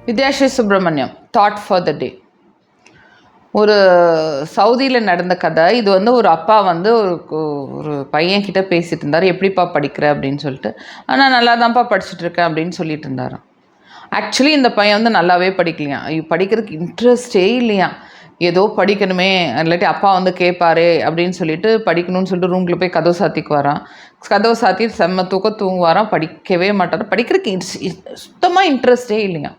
Vidyasri Subramaniam thought for the day. ஒரு சவுதியில் நடந்த கதை இது. ஒரு அப்பா ஒரு பையன்கிட்ட பேசிகிட்டு இருந்தார். எப்படிப்பா படிக்கிற அப்படின்னு சொல்லிட்டு. ஆனால் நல்லா தான்ப்பா படிச்சுட்ருக்கேன் அப்படின்னு சொல்லிட்டு இருந்தாராம். ஆக்சுவலி இந்த பையன் நல்லாவே படிக்கலையாம். படிக்கிறதுக்கு இன்ட்ரெஸ்டே இல்லையாம். ஏதோ படிக்கணுமே இல்லாட்டி அப்பா கேட்பாரே அப்படின்னு சொல்லிட்டு படிக்கணும்னு சொல்லிட்டு ரூம்குள்ளே போய் கதவு சாத்திக்குவாராம். கதவு சாத்தி செம்ம தூங்குவாராம். படிக்கவே மாட்டார். படிக்கிறதுக்கு சுத்தமாக இன்ட்ரெஸ்டே இல்லையாம்.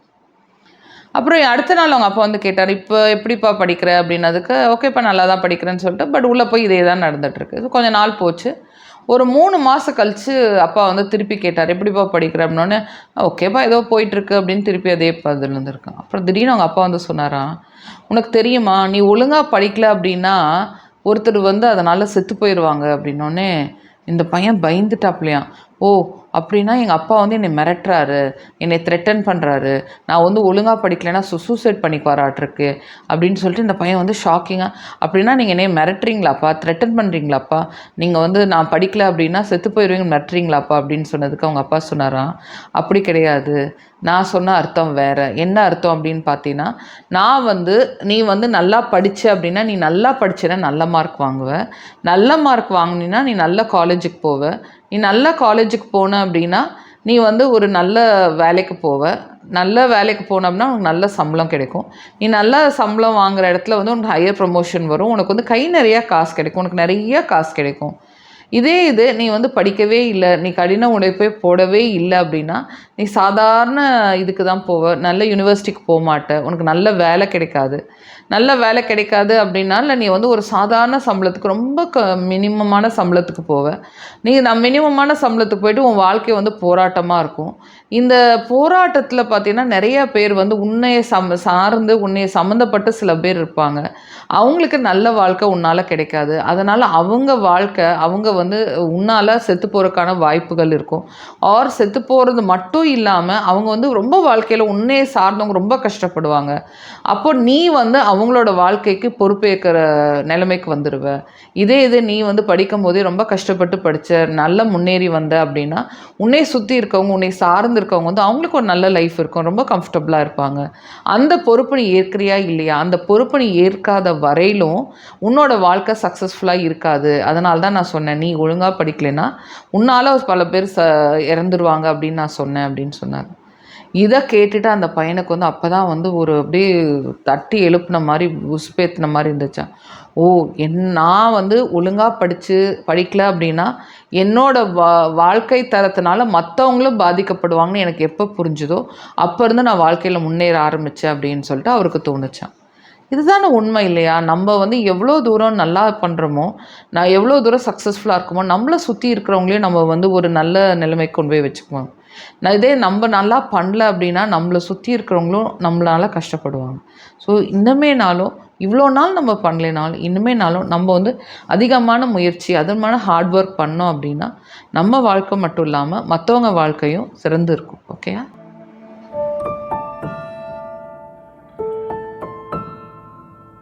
அப்புறம் அடுத்த நாள் அவங்க அப்பா கேட்டார், இப்போ எப்படிப்பா படிக்கிற அப்படின்னதுக்கு, ஓகேப்பா நல்லா தான் படிக்கிறேன்னு சொல்லிட்டு, பட் உள்ளே போய் இதே தான் நடந்துகிட்ருக்கு. இது கொஞ்சம் நாள் போச்சு. ஒரு 3 மாதம் கழித்து அப்பா திருப்பி கேட்டார், எப்படிப்பா படிக்கிற அப்படின்னோடனே, ஓகேப்பா ஏதோ போயிட்டுருக்கு அப்படின்னு திருப்பி அதே பதில் வந்துருக்கான். அப்புறம் திடீர்னு அவங்க அப்பா சொன்னாராம், உனக்கு தெரியுமா நீ ஒழுங்காக படிக்கல அப்படின்னா ஒருத்தர் அதனால் செத்து போயிடுவாங்க அப்படின்னோடனே இந்த பையன் பயந்துட்டாப்லையாம். ஓ அப்படின்னா எங்கள் அப்பா என்னை மிரட்டுறாரு, என்னை த்ரெட்டன் பண்ணுறாரு, நான் ஒழுங்காக படிக்கலைன்னா சூசைட் பண்ணிக்குவாராட்டிருக்கு அப்படின்னு சொல்லிட்டு இந்த பையன் ஷாக்கிங்காக, அப்படின்னா நீங்கள் என்னை மிரட்டுறீங்களாப்பா, த்ரெட்டன் பண்ணுறீங்களாப்பா, நீங்கள் நான் படிக்கலை அப்படின்னா செத்து போயிடுவீங்க மிரட்டுறீங்களாப்பா அப்படின்னு சொன்னதுக்கு அவங்க அப்பா சொன்னாராம், அப்படி கிடையாது, நான் சொன்ன அர்த்தம் வேறு. என்ன அர்த்தம் அப்படின்னு பார்த்தீங்கன்னா, நான் நீ நல்லா படித்த அப்படின்னா நீ நல்லா படிச்சேன்னா நல்ல மார்க் வாங்குவ, நல்ல மார்க் வாங்கினீன்னா நீ நல்ல காலேஜுக்கு போவ, நீ நல்ல காலேஜுக்கு போன அப்படின்னா நீ ஒரு நல்ல வேலைக்கு போவ, நல்ல வேலைக்கு போனோம்னா உனக்கு நல்ல சம்பளம் கிடைக்கும், நீ நல்ல சம்பளம் வாங்குகிற இடத்துல உனக்கு ஹையர் ப்ரொமோஷன் வரும், உனக்கு கை நிறையா காசு கிடைக்கும், உனக்கு நிறைய காசு கிடைக்கும். இதே இது நீ படிக்கவே இல்லை, நீ கடின உழைப்பே போடவே இல்லை அப்படின்னா நீ சாதாரண இதுக்கு தான் போவ, நல்ல யூனிவர்சிட்டிக்கு போக மாட்ட, உனக்கு நல்ல வேலை கிடைக்காது. நல்ல வேலை கிடைக்காது அப்படின்னா இல்லை நீ ஒரு சாதாரண சம்பளத்துக்கு ரொம்ப மினிமமான சம்பளத்துக்கு போவ. நீ மினிமமான சம்பளத்துக்கு போய்ட்டு உன் வாழ்க்கை போராட்டமாக இருக்கும். இந்த போராட்டத்தில் பார்த்தீங்கன்னா நிறைய பேர் உன்னையை சார்ந்து உன்னையை சம்மந்தப்பட்ட சில பேர் இருப்பாங்க. அவங்களுக்கு நல்ல வாழ்க்கை உன்னால் கிடைக்காது. அதனால் அவங்க வாழ்க்கை அவங்க உன்னால் செத்து போகிறதுக்கான வாய்ப்புகள் இருக்கும். ஆர் செத்து போகிறது மட்டும் இல்லாமல் அவங்க ரொம்ப வாழ்க்கையில் உன்னையை சார்ந்தவங்க ரொம்ப கஷ்டப்படுவாங்க. அப்போ நீ அவங்களோட வாழ்க்கைக்கு பொறுப்பேற்கிற நிலைமைக்கு வந்துடுவ. இதே இது நீ படிக்கும் போதே ரொம்ப கஷ்டப்பட்டு படித்த நல்ல முன்னேறி வந்த அப்படின்னா உன்னை சுற்றி இருக்கவங்க உன்னை சார்ந்து இருக்கவங்க அவங்களுக்கு ஒரு நல்ல லைஃப் இருக்கும், ரொம்ப கம்ஃபர்டபுளாக இருப்பாங்க. அந்த பொறுப்பு நீ ஏற்கிறியா இல்லையா? அந்த பொறுப்பு நீ ஏற்காத வரையிலும் உன்னோட வாழ்க்கை சக்ஸஸ்ஃபுல்லாக இருக்காது. அதனால தான் நான் சொன்னேன், நீ ஒழுங்காக படிக்கலைன்னா உன்னால் பல பேர் இறந்துருவாங்க அப்படின்னு நான் சொன்னேன் அப்படின்னு சொன்னார். இதை கேட்டுட்டு அந்த பையனுக்கு அப்போ தான் ஒரு அப்படியே தட்டி எழுப்புன மாதிரி உசுப்பேற்றின மாதிரி இருந்துச்சான். ஓ நான் ஒழுங்காக படிக்கலை அப்படின்னா என்னோட வாழ்க்கை தரத்தினால மற்றவங்களும் பாதிக்கப்படுவாங்கன்னு எனக்கு எப்போ புரிஞ்சுதோ அப்போ இருந்து நான் வாழ்க்கையில் முன்னேற ஆரம்பித்தேன் அப்படின்னு சொல்லிட்டு அவருக்கு தோணுச்சான். இதுதானே உண்மை இல்லையா? நம்ம எவ்வளோ தூரம் நல்லா பண்ணுறோமோ, நான் எவ்வளோ தூரம் சக்ஸஸ்ஃபுல்லாக இருக்குமோ, நம்மளை சுற்றி இருக்கிறவங்களையும் நம்ம ஒரு நல்ல நிலைமைக்கு கொண்டு போய் வச்சுக்குவோம். இதே நம்ம நல்லா பண்ணல அப்படின்னா நம்மளை சுற்றி இருக்கிறவங்களும் நம்மளால கஷ்டப்படுவாங்க. ஸோ இனிமேனாலும் இவ்வளோ நாள் நம்ம பண்ணலைனாலும் இனிமேனாலும் நம்ம அதிகமான முயற்சி அதிகமான ஹார்ட் ஒர்க் பண்ணோம் அப்படின்னா நம்ம வாழ்க்கை மட்டும் இல்லாமல் மற்றவங்க வாழ்க்கையும் சிறந்து இருக்கும். ஓகேயா?